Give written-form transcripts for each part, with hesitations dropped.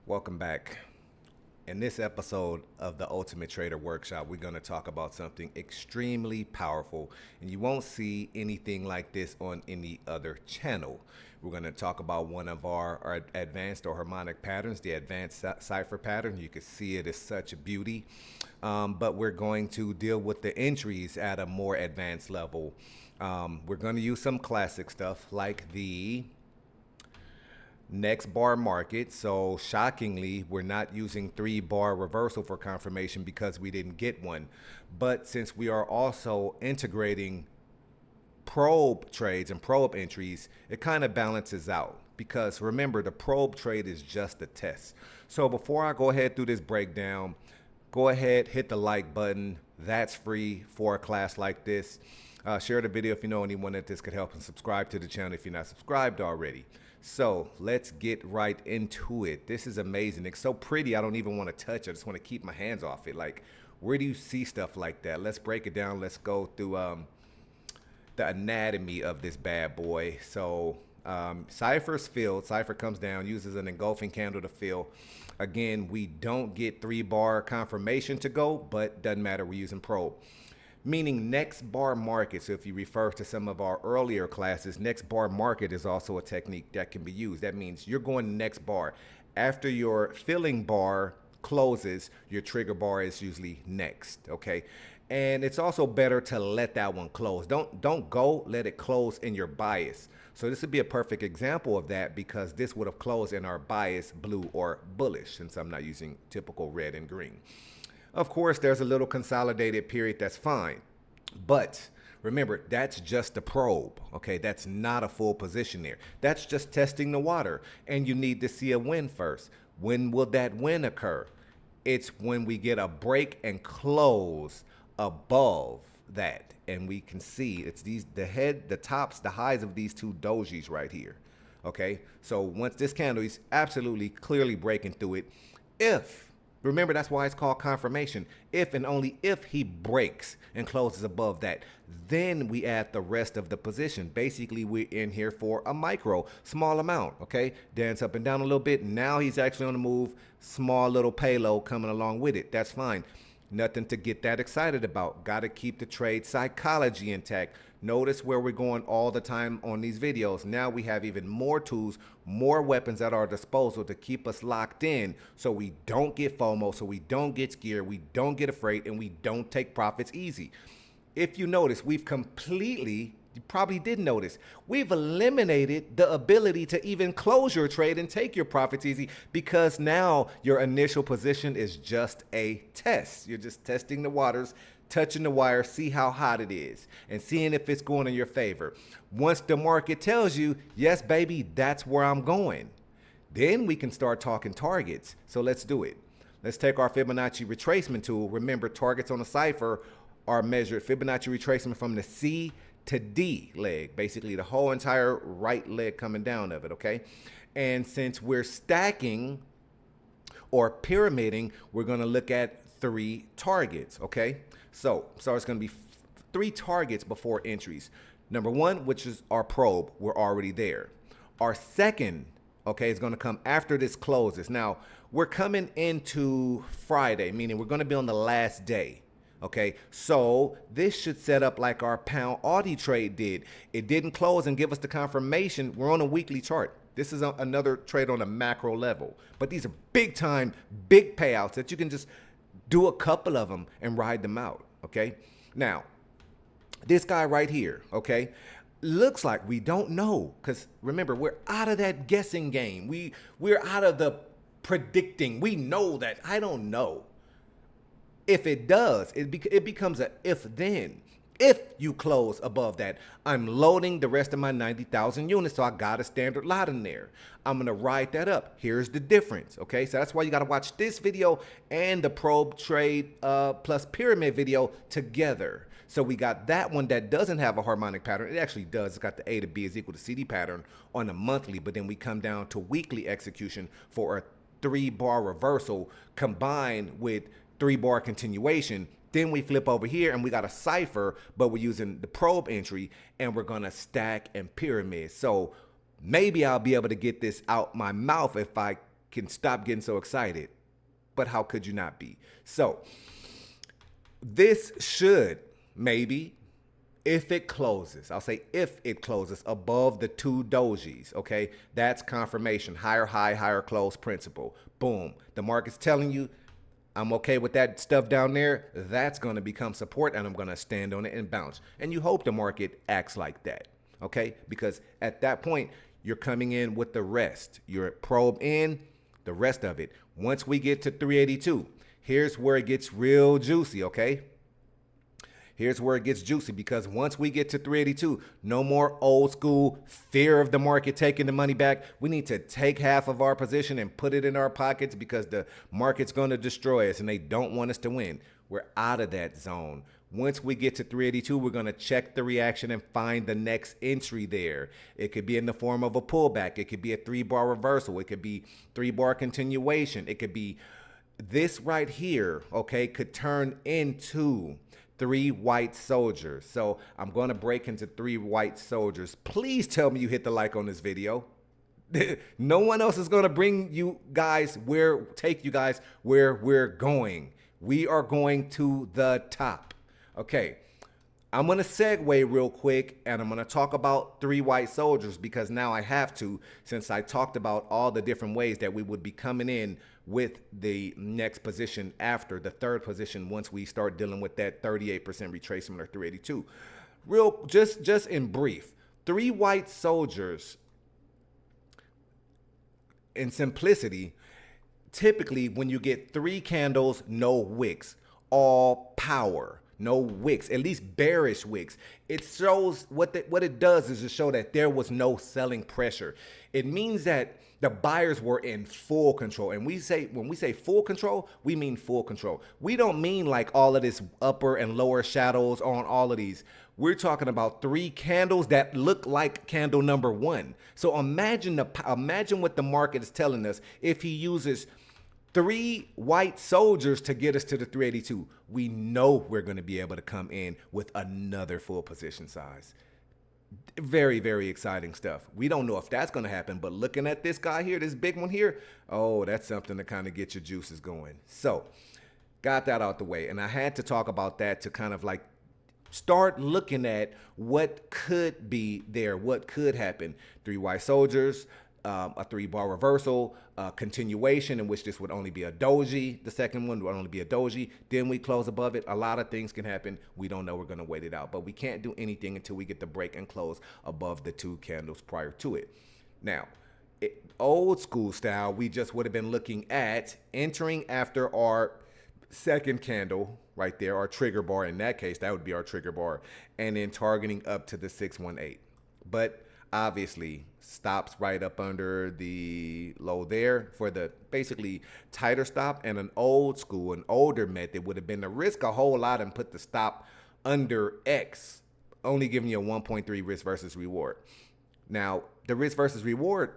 Welcome back. In this episode of the Ultimate Trader Workshop, we're going to talk about something extremely powerful, and you won't see anything like this on any other channel. We're going to talk about one of our advanced or harmonic patterns, the advanced cipher pattern. You can see it as such a beauty, but we're going to deal with the entries at a more advanced level. We're going to use some classic stuff like the next bar market. So shockingly, we're not using 3-bar reversal for confirmation because we didn't get one. But since we are also integrating probe trades and probe entries, it kind of balances out, because remember, the probe trade is just a test. So before I go ahead through this breakdown, go ahead, hit the like button. That's free for a class like this. Share the video if you know anyone that this could help, and subscribe to the channel if you're not subscribed already. So let's get right into it. This is amazing. It's so pretty, I don't even want to touch it. I just want to keep my hands off it. Like, where do you see stuff like that? Let's break it down. Let's go through the anatomy of this bad boy. So Cipher's filled. Cipher comes down, uses an engulfing candle to fill. Again, we don't get 3-bar confirmation to go, but doesn't matter. We're using probe. Meaning next bar market. So if you refer to some of our earlier classes, next bar market is also a technique that can be used. That means you're going next bar. After your filling bar closes, your trigger bar is usually next, okay? And it's also better to let that one close. Don't go, let it close in your bias. So this would be a perfect example of that, because this would have closed in our bias blue or bullish, since I'm not using typical red and green. Of course, there's a little consolidated period, that's fine. But remember, that's just the probe, okay? That's not a full position there. That's just testing the water, and you need to see a win first. When will that win occur? It's when we get a break and close above that. And we can see it's the head, the tops, the highs of these two dojis right here, okay? So once this candle is absolutely clearly breaking through it, remember, that's why it's called confirmation. If and only if he breaks and closes above that, then we add the rest of the position. Basically, we're in here for a micro, small amount, okay? Dance up and down a little bit. Now he's actually on the move, small little payload coming along with it. That's fine. Nothing to get that excited about. Got to keep the trade psychology intact. Notice where we're going all the time on these videos. Now we have even more tools, more weapons at our disposal to keep us locked in, so we don't get FOMO, so we don't get scared, we don't get afraid, and we don't take profits easy. If you notice, we've completely, you probably did notice, we've eliminated the ability to even close your trade and take your profits easy, because now your initial position is just a test. You're just testing the waters, touching the wire, see how hot it is, and seeing if it's going in your favor. Once the market tells you, yes, baby, that's where I'm going, then we can start talking targets. So let's do it. Let's take our Fibonacci retracement tool. Remember, targets on the cipher are measured Fibonacci retracement from the C to D leg, basically the whole entire right leg coming down of it, okay? And since we're stacking or pyramiding, we're going to look at 3 targets, okay? So it's going to be 3 targets before entries. Number 1, which is our probe, we're already there. Our second, okay, is going to come after this closes. Now, we're coming into Friday, meaning we're going to be on the last day. Okay, so this should set up like our pound Audi trade did. It didn't close and give us the confirmation. We're on a weekly chart. This is another trade on a macro level. But these are big time, big payouts that you can just do a couple of them and ride them out. Okay, now this guy right here, okay, looks like we don't know, because remember, we're out of that guessing game. We're out of the predicting. We know that. I don't know. If it does, it becomes a if then. If you close above that, I'm loading the rest of my 90,000 units, so I got a standard lot in there. I'm going to ride that up. Here's the difference, okay? So that's why you got to watch this video and the probe trade plus pyramid video together. So we got that one that doesn't have a harmonic pattern. It actually does. It's got the A to B is equal to CD pattern on a monthly, but then we come down to weekly execution for a 3-bar reversal combined with 3-bar continuation. Then we flip over here and we got a cipher, but we're using the probe entry, and we're going to stack and pyramid. So maybe I'll be able to get this out my mouth if I can stop getting so excited. But how could you not be? So this should maybe, if it closes, I'll say if it closes above the 2 dojis, okay, that's confirmation. Higher high, higher close principle. Boom. The market's telling you, I'm okay with that stuff down there. That's going to become support, and I'm going to stand on it and bounce. And you hope the market acts like that, okay? Because at that point, you're coming in with the rest. You're probe in the rest of it. Once we get to 382, here's where it gets real juicy, okay? Here's where it gets juicy, because once we get to 382, no more old school fear of the market taking the money back. We need to take half of our position and put it in our pockets because the market's going to destroy us and they don't want us to win. We're out of that zone. Once we get to 382, we're going to check the reaction and find the next entry there. It could be in the form of a pullback. It could be a 3-bar reversal. It could be 3-bar continuation. It could be this right here, okay, could turn into 3 white soldiers. So I'm going to break into 3 white soldiers. Please tell me you hit the like on this video. No one else is going to bring you guys take you guys where we're going. We are going to the top. Okay. I'm going to segue real quick, and I'm going to talk about 3 white soldiers because now I have to, since I talked about all the different ways that we would be coming in with the next position after the 3rd position once we start dealing with that 38% retracement or 382. Just in brief, 3 white soldiers in simplicity, typically when you get 3 candles, no wicks, all power. No wicks, at least bearish wicks. It shows what it does is to show that there was no selling pressure. It means that the buyers were in full control. And when we say full control, we mean full control. We don't mean like all of this upper and lower shadows on all of these. We're talking about 3 candles that look like candle number 1. So imagine what the market is telling us if he uses 3 white soldiers to get us to the 382. We know we're going to be able to come in with another full position size. Very, very exciting stuff. We don't know if that's going to happen, but looking at this guy here, this big one here, oh, that's something to kind of get your juices going. So got that out the way. And I had to talk about that to kind of like start looking at what could be there, what could happen. 3 white soldiers, a 3-bar reversal, continuation in which this would only be a doji. The second one would only be a doji. Then we close above it. A lot of things can happen. We don't know. We're going to wait it out. But we can't do anything until we get the break and close above the 2 candles prior to it. Now, old school style, we just would have been looking at entering after our 2nd candle right there, our trigger bar. In that case, that would be our trigger bar. And then targeting up to the 618. But obviously stops right up under the low there for the basically tighter stop. And an older method would have been to risk a whole lot and put the stop under X, only giving you a 1.3 risk versus reward. Now the risk versus reward,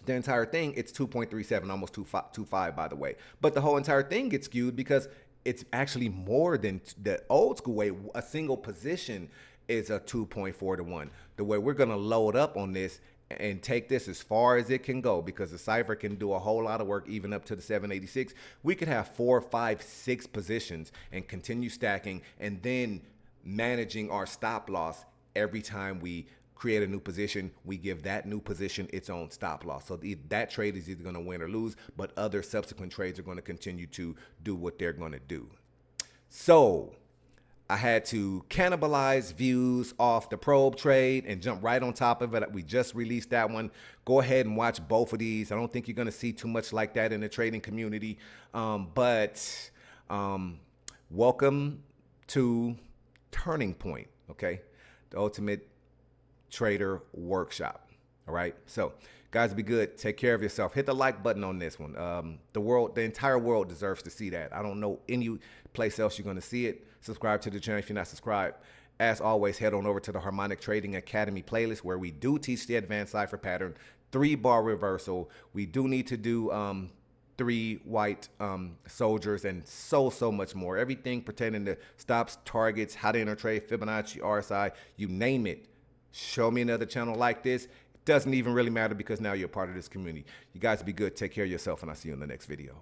the entire thing, it's 2.37, almost 2.5 by the way, but the whole entire thing gets skewed because it's actually more than the old school way. A single position is a 2.4 to 1. The way we're going to load up on this and take this as far as it can go, because the Cipher can do a whole lot of work even up to the 786. We could have 4, 5, 6 positions and continue stacking and then managing our stop loss. Every time we create a new position, we give that new position its own stop loss. So that trade is either going to win or lose, but other subsequent trades are going to continue to do what they're going to do. So I had to cannibalize views off the probe trade and jump right on top of it. We just released that one. Go ahead and watch both of these. I don't think you're going to see too much like that in the trading community. But welcome to Turning Point, okay? The Ultimate Trader Workshop, all right? So guys, be good. Take care of yourself. Hit the like button on this one. The entire world deserves to see that. I don't know any place else you're going to see it. Subscribe to the channel if you're not subscribed. As always, head on over to the Harmonic Trading Academy playlist where we do teach the advanced cipher pattern, 3-bar reversal. We do need to do 3 white soldiers and so much more. Everything pertaining to stops, targets, how to enter trade, Fibonacci, RSI, you name it. Show me another channel like this. doesn't even really matter because now you're a part of this community. You guys be good. Take care of yourself, and I'll see you in the next video.